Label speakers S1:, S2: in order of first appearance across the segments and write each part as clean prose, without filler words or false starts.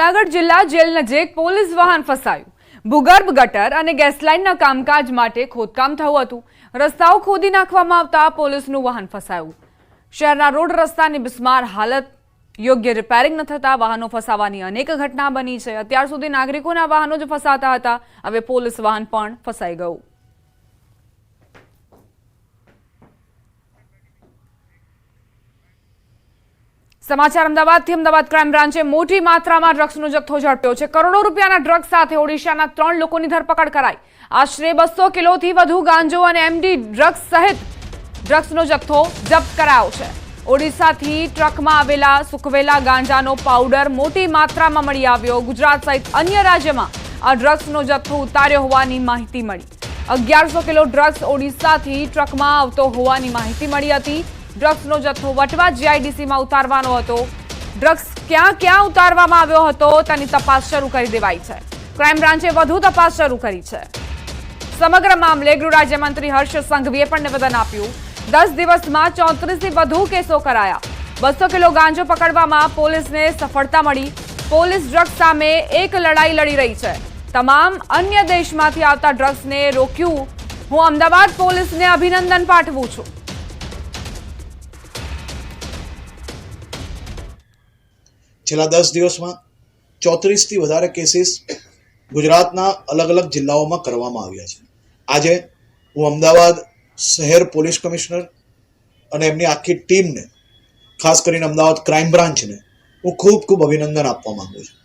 S1: જૂનાગઢ જિલ્લા જેલ નજીક પોલીસ વાહન ફસાયું। ભૂગર્ભ ગટર અને ગેસ લાઇનના કામકાજ માટે ખોદકામ થયું હતું। રસ્તાઓ ખોદી નાખવામાં આવતા પોલીસનું વાહન ફસાયું। શહેરના રોડ રસ્તાની બિસ્માર હાલત, યોગ્ય રિપેરિંગ ન થતા વાહનો ફસાવાની અનેક ઘટના બની છે। અત્યાર સુધી નાગરિકોના વાહનો જ ફસાતા હતા, હવે પોલીસ વાહન પણ ફસાઈ ગયું। समाचार अमदावाद क्राइम ब्रांचे मोटी मात्रा में ड्रग्स जत्थो झड़प्यो छे। करोड़ों रूपियाना ड्रग्स साथे ओडिशाना 3 लोकोनी धरपकड़ कराई। आश्रे 200 किलोथी वधु गांजो अने एमडी ड्रग्स सहित ड्रग्सनो जत्थो जप्त करायो छे। ओडिशाथी ट्रकमां आवेला सुकवेला गांजानो पाउडर मोटी मात्रामां मळी आव्यो। गुजरात सहित अन्य राज्यमां आ ड्रग्सनो जत्थो उतार्यो होवानी माहिती मळी। 1100 किलो ड्रग्स ओडिशाथी ट्रकमां आवतो होवानी माहिती मळी हती। ड्रग्सनो जत्थो वटवा जीआईडीसीमां उतारवानो हतो। ड्रग्स क्यां क्यां उतारवामां आव्यो हतो तेनी तपास शरू करी देवाई छे। क्राइम ब्रांचे वधु तपास शरू करी छे। समग्र मामले गृह राज्यमंत्री हर्ष संघवीए पण निवेदन आप्युं। 10 दिवसमां 34 थी वधु केसो कराया। 200 किलो गांजो पकड़वामां पोलीसने सफलता मळी। पोलीस ड्रग्स सामे एक लड़ाई लड़ी रही छे। तमाम अन्य देशमांथी आवता ड्रग्सने रोक्युं। हुं अमदावाद पोलीसने अभिनंदन पाठवुं छुं।
S2: छेल्ला 10 दिवसमां 34 थी वधारे केसीस गुजरातना अलग अलग जिल्लाओमां करवामां आव्या छे। आजे हूँ अमदावाद शहर पोलीस कमिश्नर अने एमनी आखी टीमने, खास करीने अमदावाद क्राइम ब्रांचने हूँ खूब खूब अभिनंदन आपवा मांगु छुं।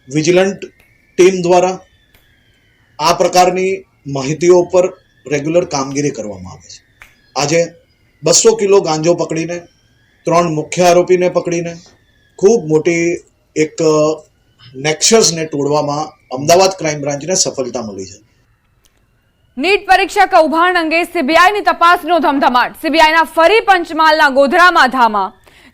S2: विजिलंट टीम द्वारा आ प्रकारनी माहितीओ पर रेग्युलर कामगीरी करवामां आवे छे। आजे 200 किलो गांजो पकड़ीने 3 मुख्य आरोपीने पकड़ीने खूब मोटी एक नेक्सस ने तोड़वामां अमदावाद क्राइम ब्रांच ने सफलता मळी छे।
S1: नीट परीक्षा कौभांड अंगे सीबीआईनी तपासनो धमधमाट। सीबीआईना फरी पंचमहालना गोधरामां धामा।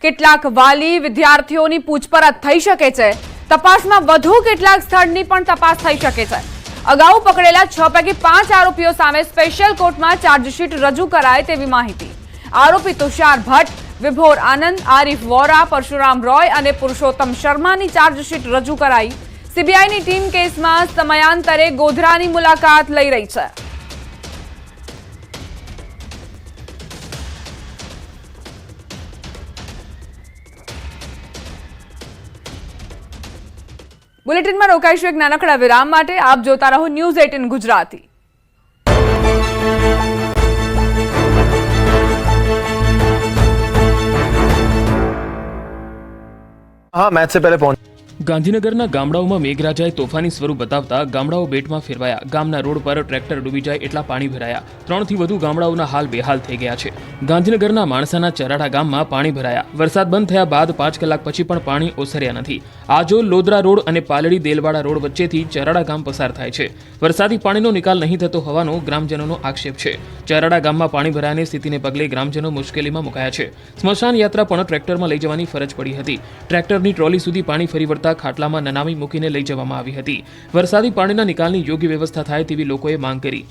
S1: કેટલાક વાલી વિદ્યાર્થીઓની પૂછપરછ થઈ શકે છે। તપાસમાં વધુ કેટલાક સ્થળની પણ તપાસ થઈ શકે છે। અગાઉ પકડેલા 6 પૈકી 5 આરોપીઓ સામે સ્પેશિયલ કોર્ટમાં ચાર્જશીટ રજૂ કરાય તેવી માહિતી। આરોપી તુષાર ભટ્ટ, विभोर आनंद, आरिफ वोरा, परशुराम रॉय और पुरुषोत्तम शर्मा की चार्जशीट रजू कराई। सीबीआई की टीम केस में समयांतरे गोधरानी मुलाकात लई रही है। बुलेटिन में रोकाईशुं एक नानकड़ा विराम माटे। आप जोता रहो न्यूज 18 गुजराती।
S3: हाँ, मैच से पहले पहुंच।
S4: ગાંધીનગરના ગામડાઓમાં મેઘરાજાએ તોફાની સ્વરૂપ બતાવતા ગામડાઓ બેટમાં ફેરવાયા। ગામના રોડ પર ટ્રેક્ટર ડૂબી જાય એટલા પાણી ભરાયા। 3 થી વધુ ગામડાઓના હાલ બેહાલ થઈ ગયા છે। ગાંધીનગરના માણસાના ચરાડા ગામમાં પાણી ભરાયા। વરસાદ બંધ થયા બાદ 5 કલાક પછી પણ પાણી ઓસર્યા નથી। આજોલ લોદરા રોડ અને પાલડી દેલવાડા રોડ વચ્ચેથી ચરાડા ગામ પસાર થાય છે। વરસાદી પાણીનો નિકાલ નહીં થતો હોવાનો ગ્રામજનોનો આક્ષેપ છે। ચરાડા ગામમાં પાણી ભરાયાની સ્થિતિને પગલે ગ્રામજનો મુશ્કેલીમાં મુકાયા છે। સ્મશાન યાત્રા પણ ટ્રેક્ટરમાં લઈ જવાની ફરજ પડી હતી। ટ્રેક્ટરની ટ્રોલી સુધી પાણી ફરી વળતા ખાટલામાં નનામી મૂકીને લઈ જવામાં આવી હતી। વરસાદી પાણીના નિકાલની યોગ્ય વ્યવસ્થા થાય તેવી લોકોએ માંગ કરી।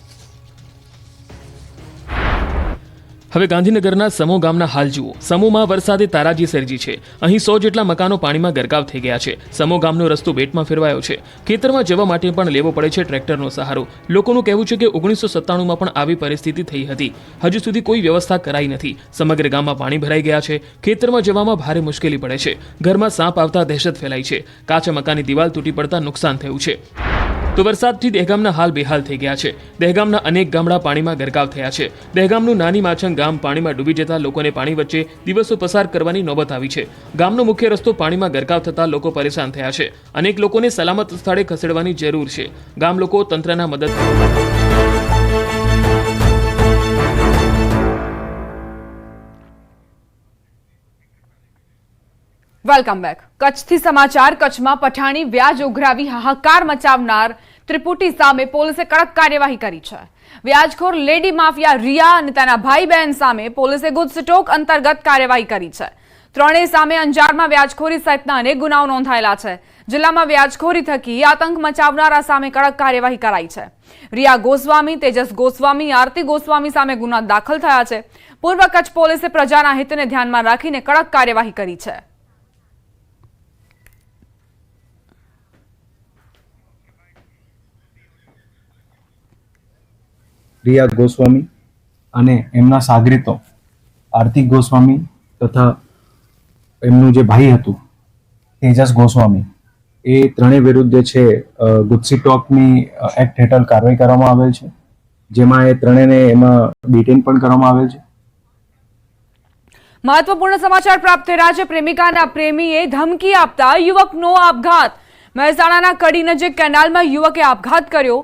S4: હવે ગાંધીનગરના સમો ગામના હાલ જુઓ। સમોમાં વરસાદે તારાજી સર્જી છે। અહીં 100 જેટલા મકાનો પાણીમાં ગરકાવ થઈ ગયા છે। સમો ગામનો રસ્તો બેટમાં ફેરવાયો છે। ખેતરમાં જવા માટે પણ લેવો પડે છે ટ્રેક્ટરનો સહારો। લોકોનું કહેવું છે કે 1997માં પણ આવી પરિસ્થિતિ થઈ હતી। હજુ સુધી કોઈ વ્યવસ્થા કરાઈ નથી। સમગ્ર ગામમાં પાણી ભરાઈ ગયા છે। ખેતરમાં જવામાં ભારે મુશ્કેલી પડે છે। ઘરમાં સાપ આવતા દહેશત ફેલાઈ છે। કાચા મકાનની દિવાલ તૂટી પડતા નુકસાન થયું છે। તો વરસાદથી દહેગામના હાલ બેહાલ થઈ ગયા છે। દહેગામના અનેક ગામડા પાણીમાં ગરકાવ થયા છે। દહેગામનું નાની માછંગ ગામ પાણીમાં ડૂબી જતા લોકોને પાણી વચ્ચે દિવસો પસાર કરવાની નોબત આવી છે। ગામનો મુખ્ય રસ્તો પાણીમાં ગરકાવ થતા લોકો પરેશાન થયા છે। અનેક લોકોને સલામત સ્થળે ખસેડવાની જરૂર છે। ગામ લોકો તંત્રના મદદ
S1: વેલકમ બેક। કચ્છથી સમાચાર। કચ્છમાં પઠાણી વ્યાજ ઉઘરાવી હાહાકાર મચાવનાર ત્રિપુટી સામે પોલીસે કડક કાર્યવાહી કરી છે। વ્યાજખોર લેડી માફિયા રિયા અને તેના ભાઈ બહેન સામે પોલીસે ગુજસટોક અંતર્ગત કાર્યવાહી કરી છે। ત્રણેય સામે અંજારમાં વ્યાજખોરી સહિતના અનેક ગુનાઓ નોંધાયેલા છે। જિલ્લામાં વ્યાજખોરી થકી આતંક મચાવનારા સામે કડક કાર્યવાહી કરાઈ છે। રિયા ગોસ્વામી, તેજસ ગોસ્વામી, આરતી ગોસ્વામી સામે ગુના દાખલ થયા છે। પૂર્વ કચ્છ પોલીસે પ્રજાના હિતને ધ્યાનમાં રાખીને કડક કાર્યવાહી કરી છે।
S5: રિયા ગોસ્વામી અને એમના સાગરીતો આર્થિક ગોસ્વામી તથા એમનું જે ભાઈ હતું તેજસ ગોસ્વામી એ ત્રણેય વિરુદ્ધ જે છે ગુજસી ટોકની એક્ટ હેઠળ કાર્યવાહી કરવામાં આવેલ છે, જેમાં એ ત્રણેયને એમાં ડિટેન પણ કરવામાં આવેલ છે.
S1: મહત્વપૂર્ણ સમાચાર પ્રાપ્ત થઈ રહ્યા છે. પ્રેમિકાના પ્રેમીએ ધમકી આપતા યુવકનો આપઘાત. મહેસાણાના કડી નજીક કેનાલમાં યુવકે આપઘાત કર્યો.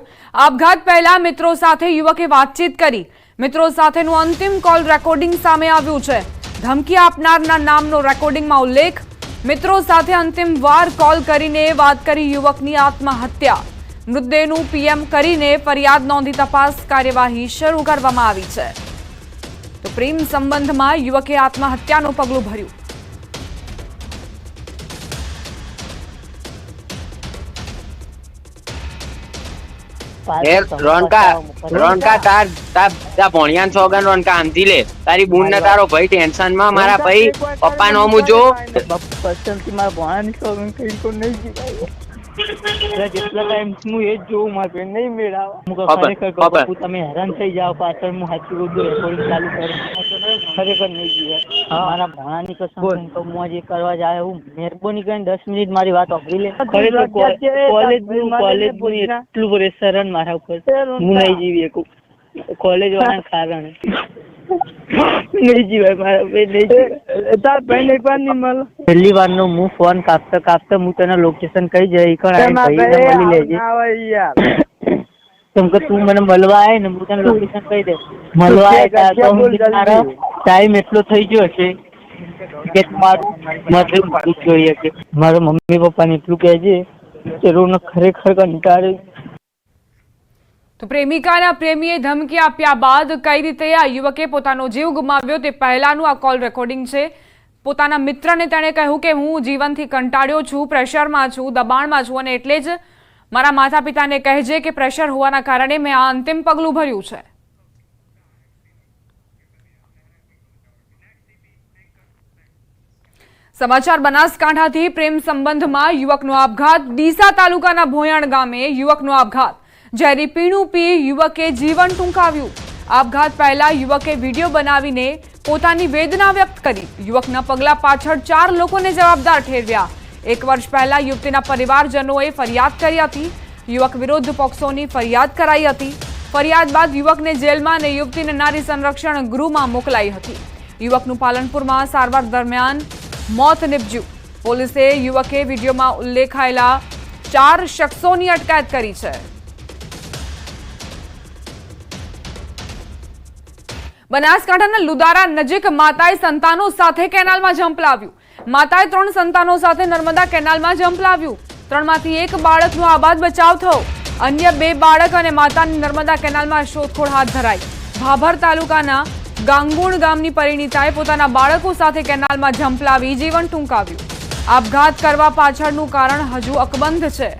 S1: આપઘાત પહેલા મિત્રો સાથે યુવકે વાતચીત કરી. મિત્રો સાથેનું અંતિમ કોલ રેકોર્ડિંગ સામે આવ્યું છે. ધમકી આપનારના નામનો રેકોર્ડિંગમાં ઉલ્લેખ. મિત્રો સાથે અંતિમ વાર કોલ કરીને વાત કરી યુવકની આત્મહત્યા. મૃતદેહનું પીએમ કરીને ફરિયાદ નોંધી તપાસ કાર્યવાહી શરૂ કરવામાં આવી છે. તો પ્રેમ સંબંધમાં યુવકે આત્મહત્યાનું પગલું ભર્યું.
S6: રોનકા તાર ભણિયાન સોગન રોનકા આમથી લે તારી બૂન ને તારો ભાઈ ટેન્શન માં મારા ભાઈ પપ્પા નો હું જો
S7: મારા ભણાની સોગન કઈ તો નહીં જીવાય. જેટલા ટાઈમ હું એ જ જોઉં મારે નહીં મેળાવા. ખરેખર તમે હેરાન થઈ જાઓ પાછળ હું હાથથી બધું રેકોર્ડિંગ ચાલુ કરું. ખરેખર નહીં જીવાય. મારા ભણાની કસમ તો હું આજે કરવા જાય હું મહેરબાની કરીને 10 મિનિટ મારી વાત સાંભળી લે. ખરેખર કોલેજ એટલું પ્રેશર મારા ઉપર હું નહીં જીવી શકું કોલેજ વાળાના કારણે. નહીં જીવાય મારા પહેલી વાર નો હું ફોન કાપતા હું તને લોકેશન કઈ જઈ મળી લેજે. કેમ કે તું મને મળવા આવે ને હું તને લોકેશન કહી દે. મળવા આવે ટાઈમ એટલો થઈ ગયો છે કે મારે જોઈએ કે મારા મમ્મી પપ્પાને એટલું કહેજે કે રોનક ખરેખર કંટાળે.
S1: તો પ્રેમિકાના પ્રેમીએ ધમકી આપ્યા બાદ કઈ રીતે આ યુવકે પોતાનો જીવ ગુમાવ્યો તે પહેલાનું આ કોલ રેકોર્ડિંગ છે. પોતાના મિત્રને તેણે કહ્યું કે હું જીવનથી કંટાળ્યો છું, પ્રેશરમાં છું, દબાણમાં છું અને એટલે જ મારા માતા પિતાને કહેજે કે પ્રેશર હોવાના કારણે મેં આ અંતિમ પગલું ભર્યું છે. સમાચાર બનાસકાંઠાથી. પ્રેમ સંબંધમાં યુવકનો આપઘાત. ડીસા તાલુકાના ભોયાણ ગામે યુવકનો આપઘાત. ઝેરી પીણું પી યુવકે જીવન ટૂંકાવ્યું. આપઘાત પહેલા યુવકે વિડીયો બનાવીને પોતાની વેદના વ્યક્ત કરી. યુવકના પગલા પાછળ 4 લોકોને જવાબદાર ઠેરવ્યા. 1 વર્ષ પહેલા યુવતીના પરિવારજનોએ ફરિયાદ કરી હતી. યુવક વિરુદ્ધ પોક્સોની ફરિયાદ કરાઈ હતી. ફરિયાદ બાદ યુવકને જેલમાં અને યુવતીને નારી સંરક્ષણ ગૃહમાં મોકલાઈ હતી. યુવકનું પાલનપુરમાં સારવાર દરમિયાન મોત નીપજ્યું. પોલીસે યુવકે વિડીયોમાં ઉલ્લેખાયેલા 4 શખ્સોની અટકાયત કરી છે. બનાસકાંઠાના લુદારા નજીક માતાએ સંતાનો સાથે કેનાલમાં ઝંપલાવ્યું. માતાએ 3 સંતાનો સાથે નર્મદા કેનાલમાં ઝંપલાવ્યું. 3માંથી 1 બાળકનો આબાદ બચાવ થયો. અન્ય 2 બાળક અને માતાની નર્મદા કેનાલમાં શોધખોળ હાથ ધરાઈ. ભાભર તાલુકાના ગાંગુણ ગામની પરિણીતાએ પોતાના બાળકો સાથે કેનાલમાં ઝંપલાવી જીવન ટૂંકાવ્યું. આપઘાત કરવા પાછળનું કારણ હજુ અકબંધ છે.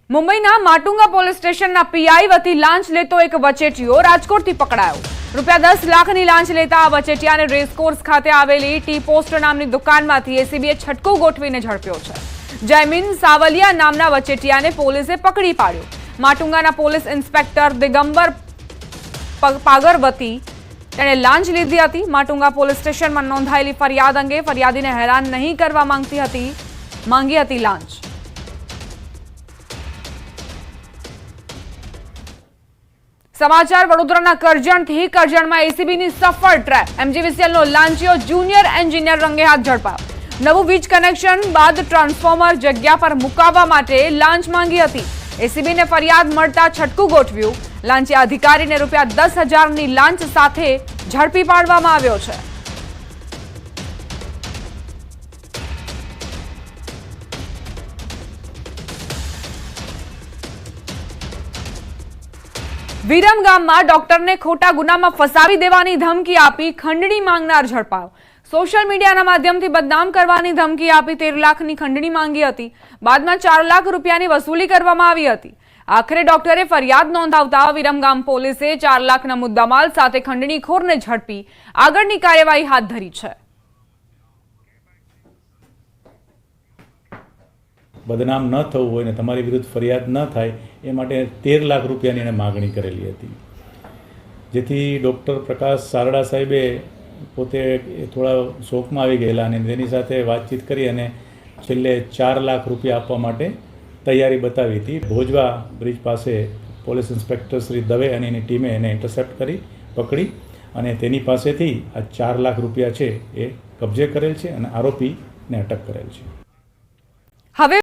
S1: મુંબઈના માટુંગા પોલીસ સ્ટેશનના પીઆઈ વતી લાંચ લેતો એક વચેટિયો રાજકોટથી પકડાયો. ₹10 લાખની લાંચ લેતા આ વચેટિયાને રેસકોર્સ ખાતે આવેલી ટી પોસ્ટ નામની દુકાનમાંથી એસીબીએ છટકું ગોઠવીને ઝડપ્યો છે. જયમીન સાવલિયા નામના વચેટિયાને પોલીસે પકડી પાડ્યો. માટુંગાના પોલીસ ઇન્સ્પેક્ટર દિગંબર પાગરવતી તેણે લાંચ લીધી હતી. માટુંગા પોલીસ સ્ટેશનમાં નોંધાયેલી ફરિયાદ અંગે ફરિયાદીને હેરાન નહીં કરવા માંગી હતી લાંચ. સમાચાર વડોદરાના કરજણથી. કરજણમાં એસીબીની સફળ ટ્રેપ. એમજીવીસીએલનો લાંચિયો જુનિયર એન્જિનિયર રંગે હાથ ઝડપાયો. નવું વીજ કનેક્શન બાદ ટ્રાન્સફોર્મર જગ્યા પર મુકાવવા માટે લાંચ માંગી હતી. એસીબીને ફરિયાદ મળતા છટકું ગોઠવ્યું. લાંચિયા અધિકારીને ₹10,000ની લાંચ સાથે ઝડપી પાડવામાં આવ્યો છે. વિરમગામમાં ડોક્ટરને ખોટા ગુનામાં ફસાવી દેવાની ધમકી આપી ખંડણી માંગનાર ઝડપાયો. સોશિયલ મીડિયાના માધ્યમથી બદનામ કરવાની ધમકી આપી 13 લાખની ખંડણી માંગી હતી. બાદમાં 4 લાખ રૂપિયાની વસૂલી કરવામાં આવી હતી. આખરે ડોક્ટરે ફરિયાદ નોંધાવતા વિરમગામ પોલીસે 4 લાખના મુદ્દામાલ સાથે ખંડણીખોરને ઝડપી આગળની કાર્યવાહી હાથ ધરી છે.
S8: બદનામ ન થવું હોય ને તમારી વિરુદ્ધ ફરિયાદ ન થાય એ માટે 13 લાખ રૂપિયાની એણે માગણી કરેલી હતી, જેથી ડૉક્ટર પ્રકાશ સારડા સાહેબે પોતે થોડા શોકમાં આવી ગયેલા અને તેની સાથે વાતચીત કરી અને છેલ્લે 4 લાખ રૂપિયા આપવા માટે તૈયારી બતાવી હતી. ભોજવા બ્રિજ પાસે પોલીસ ઇન્સ્પેક્ટર શ્રી દવે અને એની ટીમે એને ઇન્ટરસેપ્ટ કરી પકડી અને તેની પાસેથી આ 4 લાખ રૂપિયા છે એ કબજે કરેલ છે અને આરોપીને અટક કરેલ છે.
S1: હવે